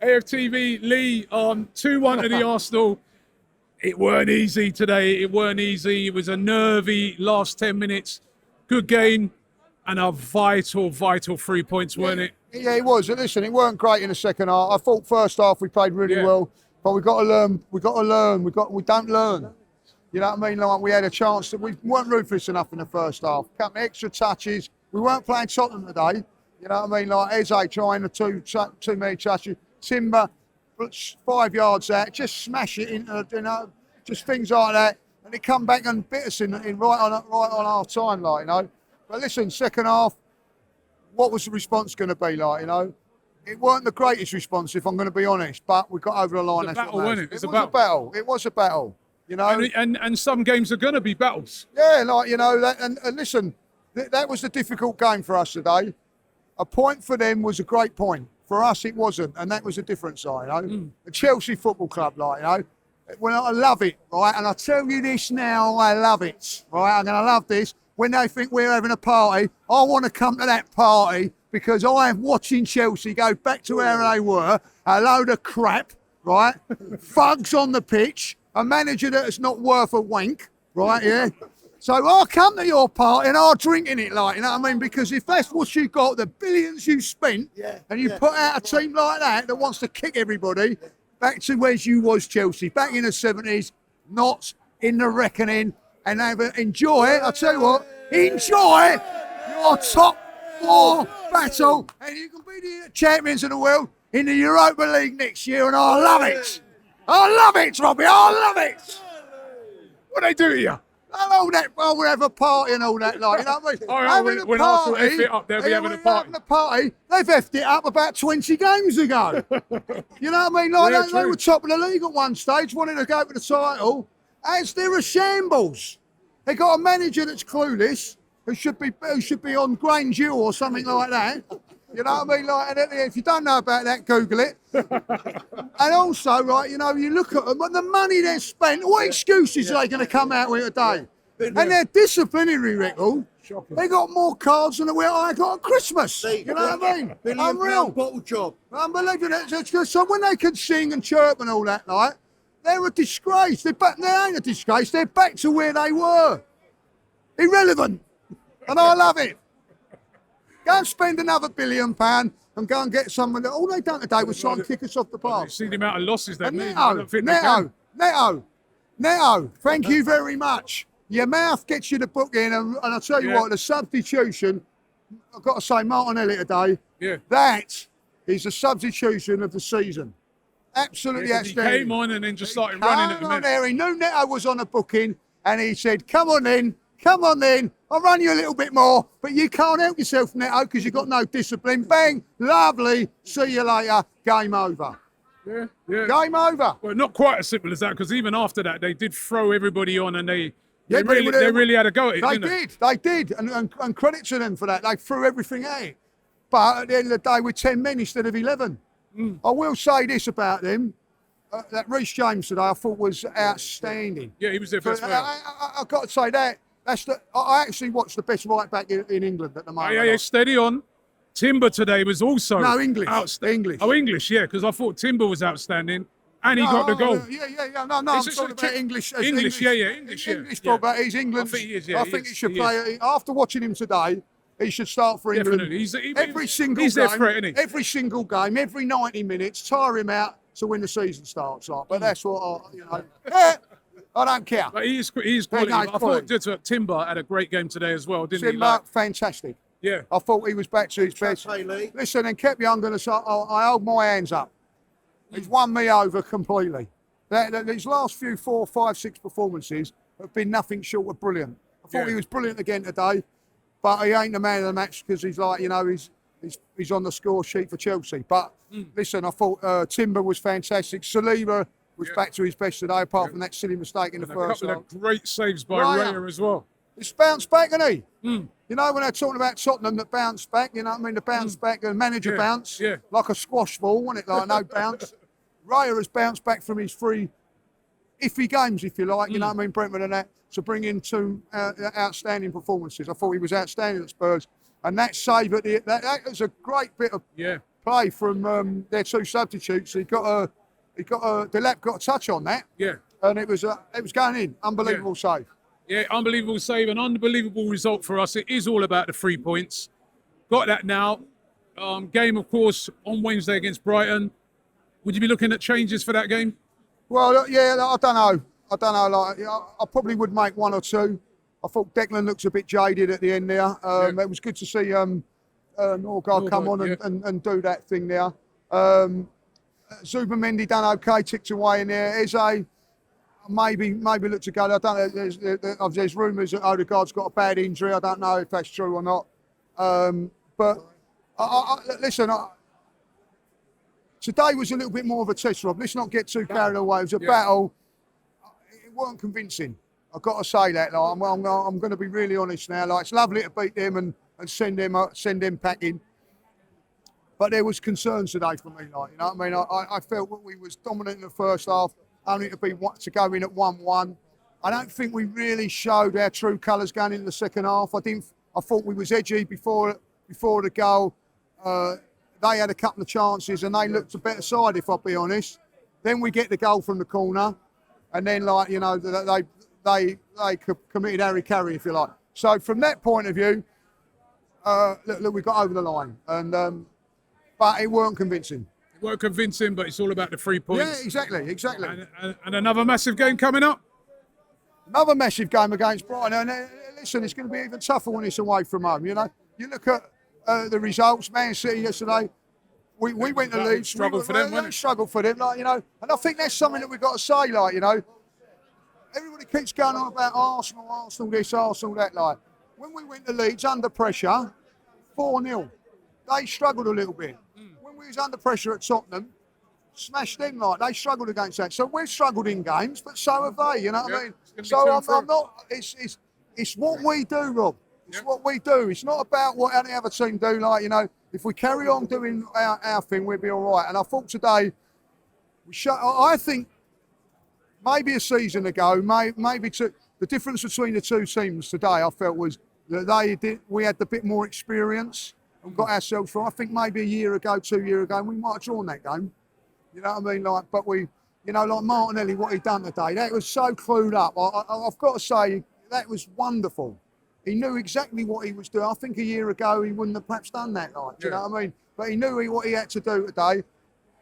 AFTV, Lee, 2-1 to the Arsenal. It weren't easy today. It weren't easy. It was a nervy last 10 minutes. Good game and a vital 3 points, weren't it? Yeah, it was. Listen, it weren't great in the second half. I thought first half we played really well, but we got to learn. We don't learn. You know what I mean? Like we had a chance that we weren't ruthless enough in the first half. Couple of extra touches. We weren't playing Tottenham today. You know what I mean? Like Eze trying the too many touches. Timber, 5 yards out, just smash it into, just things like that, and they come back and bit us in right on our time, like, you know. But listen, second half, what was the response going to be like, you know? It weren't the greatest response, if I'm going to be honest, but we got over the line. It was a battle, wasn't it? It was a battle. It was a battle, you know. And some games are going to be battles. Yeah, like, you know, that, and listen, that was the difficult game for us today. A point for them was a great point. For us, it wasn't, and that was a difference, you know. The Chelsea Football Club, like, you know, well, I love it, right? And I tell you this now, I love it, right? I'm going to love this. When they think we're having a party, I want to come to that party because I am watching Chelsea go back to where they were, a load of crap, right? Thugs on the pitch, a manager that is not worth a wank, right? Yeah. So I'll come to your party and I'll drink in it, like, you know what I mean? Because if that's what you got, the billions you spent, and you put out a team like that wants to kick everybody back to where you was, Chelsea, back in the 70s, not in the reckoning, and enjoy it. I tell you what, enjoy your top 4 battle, and you can be the champions of the world in the Europa League next year, and I love it. I love it, Robbie. I love it. What they do to you? And all that, well, we have a party and all that, like, you know what I mean? When Arsenal F it up, they'll be having a party. They've effed it up about 20 games ago. You know what I mean? Like, they were top of the league at one stage, wanting to go for the title. As they're a shambles. They got a manager that's clueless, who should be on Grange Hill or something like that. You know what I mean? Like, and if you don't know about that, Google it. And also, right, you know, you look at them, and the money they've spent, what excuses are they going to come out with today? And their disciplinary record, they got more cards than I got at Christmas. You know what I mean? Unreal. Bottle job. Unbelievable. So when they can sing and chirp and all that, like, they're a disgrace. They ain't a disgrace. They're back to where they were. Irrelevant. And I love it. Go and spend another £1 billion and go and get someone that all they done today was try and kick us off the park. You see the amount of losses they've made. Neto, thank you very much. Your mouth gets you the book in, and I'll tell you what, the substitution, I've got to say, Martinelli today, that is the substitution of the season. Absolutely outstanding. He came on and then just started running at the minute. There. He knew Neto was on a booking, and he said, come on then, I'll run you a little bit more, but you can't help yourself, Neto, because you've got no discipline. Bang, lovely, see you later, game over. Yeah. Game over. Well, not quite as simple as that, because even after that, they did throw everybody on, and they really had a go at it, They did, and credit to them for that. They threw everything at it. But at the end of the day, with 10 men instead of 11. I will say this about them. That Reece James today, I thought was outstanding. Yeah, he was their best player. I've got to say that. I actually watched the best right back in England at the moment. Yeah, steady on. Timber today was also English. Oh, English, yeah, because I thought Timber was outstanding, and he got the goal. Yeah. No, I'm talking about English. English. English ball, but he's England. I think he is. Yeah, I think he should play. After watching him today, he should start for England. Definitely. Every single game, their threat, isn't he? Every single game, every 90 minutes, tire him out to when the season starts. Like. But that's what I don't care. But he is quality. I thought Timber had a great game today as well, didn't he? Timber, fantastic. Yeah. I thought he was back to his best. Listen, and kept young, I hold my hands up. He's won me over completely. These last few 4, 5, 6 performances have been nothing short of brilliant. I thought he was brilliant again today, but he ain't the man of the match because he's like, you know, he's on the score sheet for Chelsea. But listen, I thought Timber was fantastic. Saliba was back to his best today, apart from that silly mistake in the first half. A couple of great saves by Raya as well. It's bounced back, isn't he? You know, when they're talking about Tottenham that bounced back, you know what I mean? The bounce back, the manager bounce, like a squash ball, wasn't it? Like no bounce. Raya has bounced back from his 3 iffy games, if you like, you know what I mean? Brentford and that, to bring in 2 outstanding performances. I thought he was outstanding at Spurs. And that save at that was a great bit of play from their two substitutes. The lap got a touch on that. Yeah. And it was going in. Unbelievable save. Yeah, unbelievable save, an unbelievable result for us. It is all about the 3 points. Got that now. Game, of course, on Wednesday against Brighton. Would you be looking at changes for that game? Well, yeah, I don't know. Like, I probably would make 1 or 2. I thought Declan looks a bit jaded at the end there. It was good to see Norgard come on and do that thing there. Zubimendi done okay, ticked away in there. Eze maybe looked to go. I don't know. There's rumours that Odegaard's got a bad injury. I don't know if that's true or not. But listen, today was a little bit more of a test, Rob. Let's not get too carried away. It was a battle. It weren't convincing. I've got to say that. Like, I'm going to be really honest now. Like, it's lovely to beat them and send them packing. But there was concerns today for me. Like, you know what I mean? I felt that we was dominant in the first half, only to go in at 1-1. I don't think we really showed our true colours going into the second half. I thought we was edgy before the goal. They had a couple of chances and they looked a better side, if I'll be honest. Then we get the goal from the corner, and then, like, you know, they committed Harry Carey, if you like. So from that point of view, look, we got over the line, and but it weren't convincing. It weren't convincing, but it's all about the 3 points. Yeah, exactly. And another massive game coming up. Another massive game against Brighton. And listen, it's going to be even tougher when it's away from home. You know, you look at the results. Man City yesterday, we went to Leeds. Struggled for them, wasn't it? Struggled for them, like, you know. And I think that's something that we've got to say, like, you know. Everybody keeps going on about Arsenal this, Arsenal that. Like, when we went to Leeds under pressure, 4-0, they struggled a little bit. When we was under pressure at Tottenham, smashed them. Like, they struggled against that. So we've struggled in games, but so have they. You know what I mean? So I'm not. It's what we do, Rob. It's what we do. It's not about what any other team do. Like, you know, if we carry on doing our thing, we'll be all right. And I thought today, I think maybe a season ago, the difference between the two teams today, I felt, was that we had a bit more experience and got ourselves through. I think maybe a year ago, 2 years ago, we might have drawn that game. You know what I mean? Like, but we, you know, like Martinelli, what he done today, that was so clued up. I've got to say, that was wonderful. He knew exactly what he was doing. I think a year ago he wouldn't have perhaps done that. Like, do you know what I mean? But he knew what he had to do today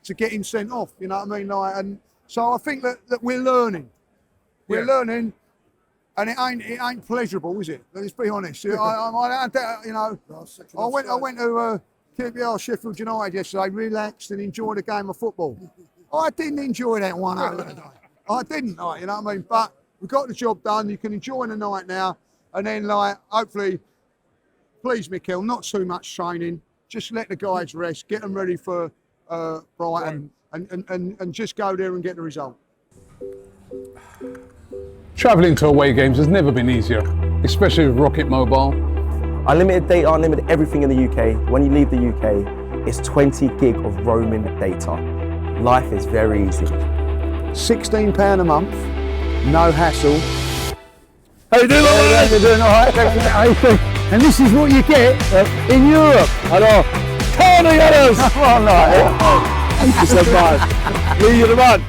to get him sent off. You know what I mean? Like, and so I think that we're learning. We're learning, and it ain't pleasurable, is it? Let's be honest. You know, I went to QPR Sheffield United yesterday, relaxed and enjoyed a game of football. I didn't enjoy that 1-0 today. I didn't, like, you know what I mean? But we got the job done. You can enjoy the night now. And then, like, hopefully, please, Mikel, not too much training. Just let the guys rest, get them ready for Brighton, and just go there and get the result. Travelling to away games has never been easier, especially with Rocket Mobile. Unlimited data, unlimited everything in the UK. When you leave the UK, it's 20 gig of roaming data. Life is very easy. £16 a month, no hassle. How you doing? How you doing? All right. And this is what you get in Europe. Hello. Tony Adams! Come on, like. Thank you so much. You're the man.